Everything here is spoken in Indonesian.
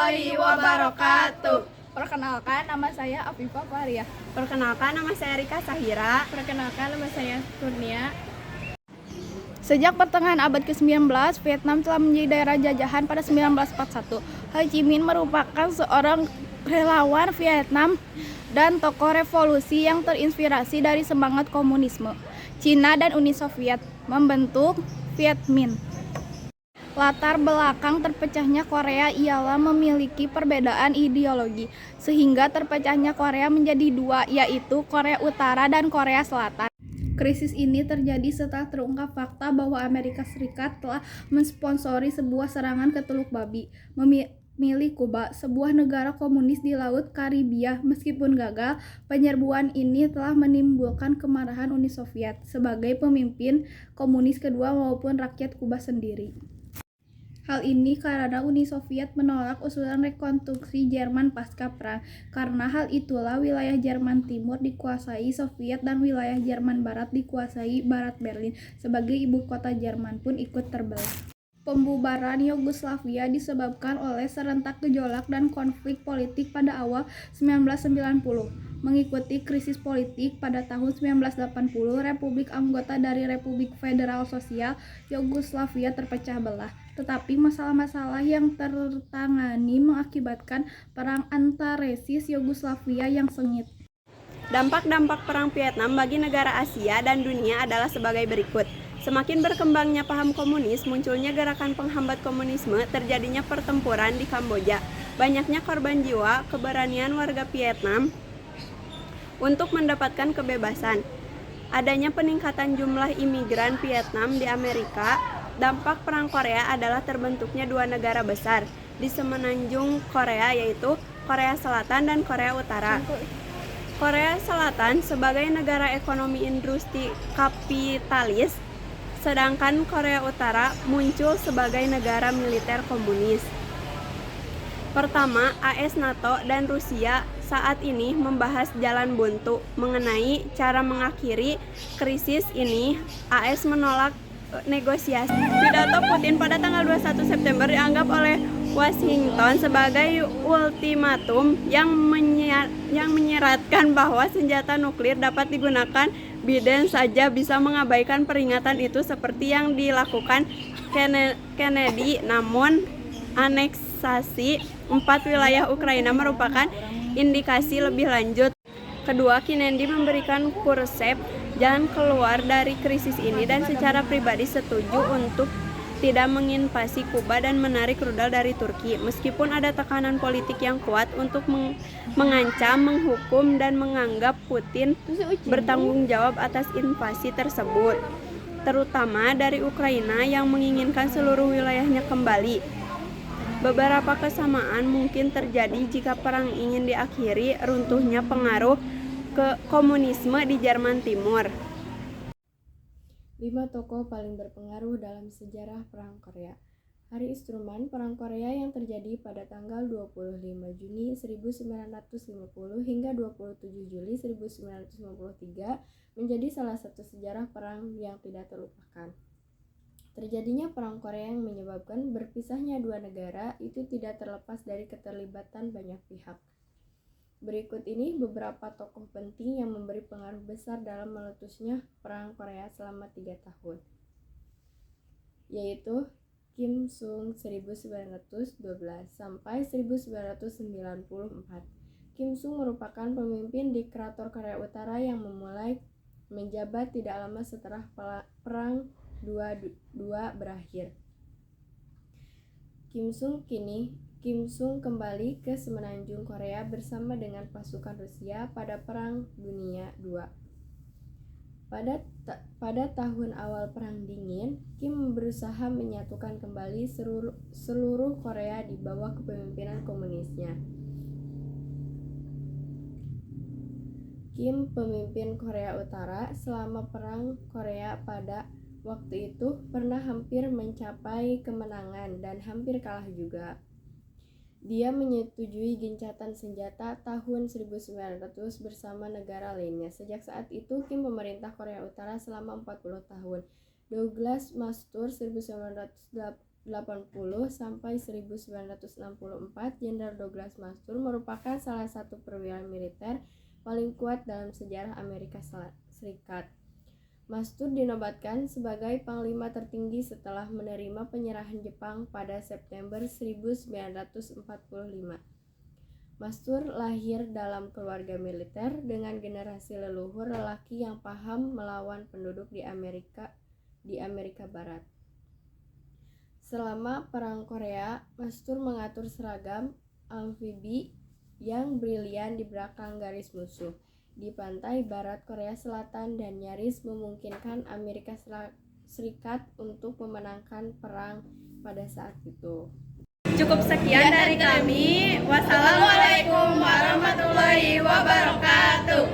warahmatullahi wabarakatuh. Perkenalkan, nama saya Afifah Faria. Perkenalkan, nama saya Rika Sahira. Perkenalkan, nama saya Kurnia. Sejak pertengahan abad ke-19, Vietnam telah menjadi daerah jajahan pada 1941. Ho Chi Minh merupakan seorang relawan Vietnam dan tokoh revolusi yang terinspirasi dari semangat komunisme. Cina dan Uni Soviet membentuk Viet Minh. Latar belakang terpecahnya Korea ialah memiliki perbedaan ideologi, sehingga terpecahnya Korea menjadi dua, yaitu Korea Utara dan Korea Selatan. Krisis ini terjadi setelah terungkap fakta bahwa Amerika Serikat telah mensponsori sebuah serangan ke Teluk Babi, milik Kuba, sebuah negara komunis di Laut Karibia. Meskipun gagal, penyerbuan ini telah menimbulkan kemarahan Uni Soviet sebagai pemimpin komunis kedua maupun rakyat Kuba sendiri. Hal ini karena Uni Soviet menolak usulan rekonstruksi Jerman pasca perang. Karena hal itulah wilayah Jerman Timur dikuasai Soviet dan wilayah Jerman Barat dikuasai Barat Berlin. Sebagai ibu kota Jerman pun ikut terbelah. Pembubaran Yugoslavia disebabkan oleh serentak gejolak dan konflik politik pada awal 1990. Mengikuti krisis politik pada tahun 1980, republik anggota dari Republik Federal Sosial Yugoslavia terpecah belah. Tetapi masalah-masalah yang tertangani mengakibatkan perang antaresis Yugoslavia yang sengit. Dampak-dampak perang Vietnam bagi negara Asia dan dunia adalah sebagai berikut. Semakin berkembangnya paham komunis, munculnya gerakan penghambat komunisme, terjadinya pertempuran di Kamboja, banyaknya korban jiwa, keberanian warga Vietnam untuk mendapatkan kebebasan, adanya peningkatan jumlah imigran Vietnam di Amerika. Dampak perang Korea adalah terbentuknya dua negara besar di semenanjung Korea, yaitu Korea Selatan dan Korea Utara. Korea Selatan sebagai negara ekonomi industri kapitalis, sedangkan Korea Utara muncul sebagai negara militer komunis. Pertama, AS, NATO, dan Rusia saat ini membahas jalan buntu mengenai cara mengakhiri krisis ini. AS menolak negosiasi. Pidato Putin pada tanggal 21 September dianggap oleh Washington sebagai ultimatum yang menyeratkan bahwa senjata nuklir dapat digunakan. Biden saja bisa mengabaikan peringatan itu seperti yang dilakukan Kennedy. Namun aneksasi 4 wilayah Ukraina merupakan indikasi lebih lanjut. Kedua, Kennedy memberikan konsep jalan keluar dari krisis ini dan secara pribadi setuju untuk tidak menginvasi Kuba dan menarik rudal dari Turki, meskipun ada tekanan politik yang kuat untuk mengancam, menghukum, dan menganggap Putin bertanggung jawab atas invasi tersebut, terutama dari Ukraina yang menginginkan seluruh wilayahnya kembali. Beberapa kesamaan mungkin terjadi jika perang ingin diakhiri. Runtuhnya pengaruh ke komunisme di Jerman Timur. 5 tokoh paling berpengaruh dalam sejarah Perang Korea. Harry Truman, Perang Korea yang terjadi pada tanggal 25 Juni 1950 hingga 27 Juli 1953 menjadi salah satu sejarah perang yang tidak terlupakan. Terjadinya Perang Korea yang menyebabkan berpisahnya dua negara itu tidak terlepas dari keterlibatan banyak pihak. Berikut ini beberapa tokoh penting yang memberi pengaruh besar dalam meletusnya Perang Korea selama 3 tahun, yaitu Kim Sung 1912 sampai 1994. Kim Sung merupakan pemimpin diktator Korea Utara yang memulai menjabat tidak lama setelah Perang Dua berakhir. Kim Sung kembali ke semenanjung Korea bersama dengan pasukan Rusia pada Perang Dunia II. Pada tahun awal Perang Dingin, Kim berusaha menyatukan kembali seluruh Korea di bawah kepemimpinan komunisnya. Kim, pemimpin Korea Utara selama Perang Korea pada waktu itu, pernah hampir mencapai kemenangan dan hampir kalah juga. Dia menyetujui gencatan senjata tahun 1900 bersama negara lainnya. Sejak saat itu, Kim memerintah Korea Utara selama 40 tahun. Douglas MacArthur 1985 sampai 1964, Jenderal Douglas MacArthur merupakan salah satu perwira militer paling kuat dalam sejarah Amerika Serikat. MacArthur dinobatkan sebagai panglima tertinggi setelah menerima penyerahan Jepang pada September 1945. MacArthur lahir dalam keluarga militer dengan generasi leluhur lelaki yang paham melawan penduduk di Amerika Barat. Selama Perang Korea, MacArthur mengatur seragam amfibi yang brilian di belakang garis musuh di pantai barat Korea Selatan dan nyaris memungkinkan Amerika Serikat untuk memenangkan perang pada saat itu. Cukup sekian dari kami. Wassalamualaikum warahmatullahi wabarakatuh.